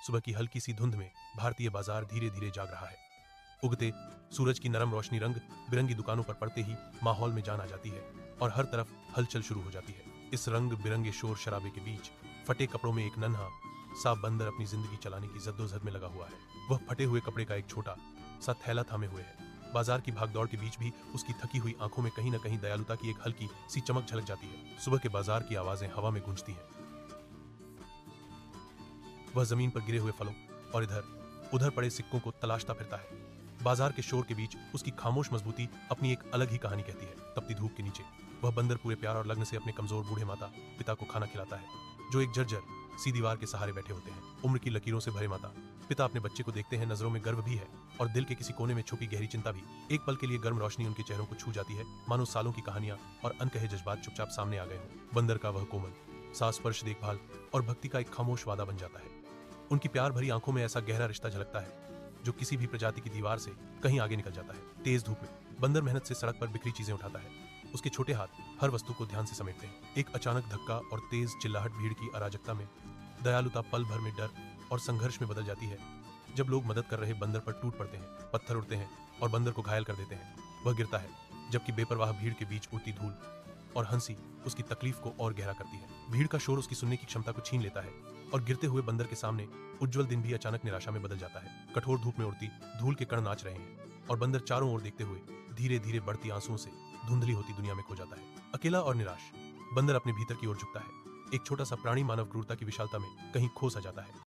सुबह की हल्की सी धुंध में भारतीय बाजार धीरे धीरे जाग रहा है। उगते सूरज की नरम रोशनी रंग बिरंगी दुकानों पर पड़ते ही माहौल में जान आ जाती है और हर तरफ हलचल शुरू हो जाती है। इस रंग बिरंगे शोर शराबे के बीच फटे कपड़ों में एक नन्हा सा बंदर अपनी जिंदगी चलाने की जद्दोजहद में लगा हुआ है। वह फटे हुए कपड़े का एक छोटा सा थैला थामे हुए है। बाजार की भागदौड़ के बीच भी उसकी थकी हुई आंखों में कहीं न कहीं दयालुता की एक हल्की सी चमक झलक जाती है। सुबह के बाजार की आवाजें हवा में गूंजती हैं। वह जमीन पर गिरे हुए फलों और इधर उधर पड़े सिक्कों को तलाशता फिरता है। बाजार के शोर के बीच उसकी खामोश मजबूती अपनी एक अलग ही कहानी कहती है। तपती धूप के नीचे वह बंदर पूरे प्यार और लगन से अपने कमजोर बूढ़े माता पिता को खाना खिलाता है, जो एक जर्जर सी दीवार के सहारे बैठे होते हैं। उम्र की लकीरों से भरे माता पिता अपने बच्चे को देखते हैं। नजरों में गर्व भी है और दिल के किसी कोने में छुपी गहरी चिंता भी। एक पल के लिए गर्म रोशनी उनके चेहरों को छू जाती है, मानो सालों की कहानियां और अनकहे जज्बात चुपचाप सामने आ गए हों। बंदर का वह कोमल सा स्पर्श देखभाल और भक्ति का एक खामोश वादा बन जाता है। उनकी प्यार भरी आंखों में ऐसा गहरा रिश्ता झलकता है जो किसी भी प्रजाति की दीवार से कहीं आगे निकल जाता है। तेज धूप में बंदर मेहनत से सड़क पर बिखरी चीजें उठाता है। उसके छोटे हाथ हर वस्तु को ध्यान से समेटते हैं। एक अचानक धक्का और तेज चिल्लाहट भीड़ की अराजकता में दयालुता पल भर में डर और संघर्ष में बदल जाती है। जब लोग मदद कर रहे बंदर पर टूट पड़ते हैं, पत्थर उड़ते हैं और बंदर को घायल कर देते हैं। वह गिरता है, जबकि बेपरवाह भीड़ के बीच उड़ती धूल और हंसी उसकी तकलीफ को और गहरा करती है। भीड़ का शोर उसकी सुनने की क्षमता को छीन लेता है और गिरते हुए बंदर के सामने उज्जवल दिन भी अचानक निराशा में बदल जाता है। कठोर धूप में उड़ती धूल के कण नाच रहे हैं और बंदर चारों ओर देखते हुए धीरे धीरे बढ़ती आंसुओं से धुंधली होती दुनिया में खो जाता है। अकेला और निराश बंदर अपने भीतर की ओर झुकता है। एक छोटा सा प्राणी मानव क्रूरता की विशालता में कहीं खो सा जाता है।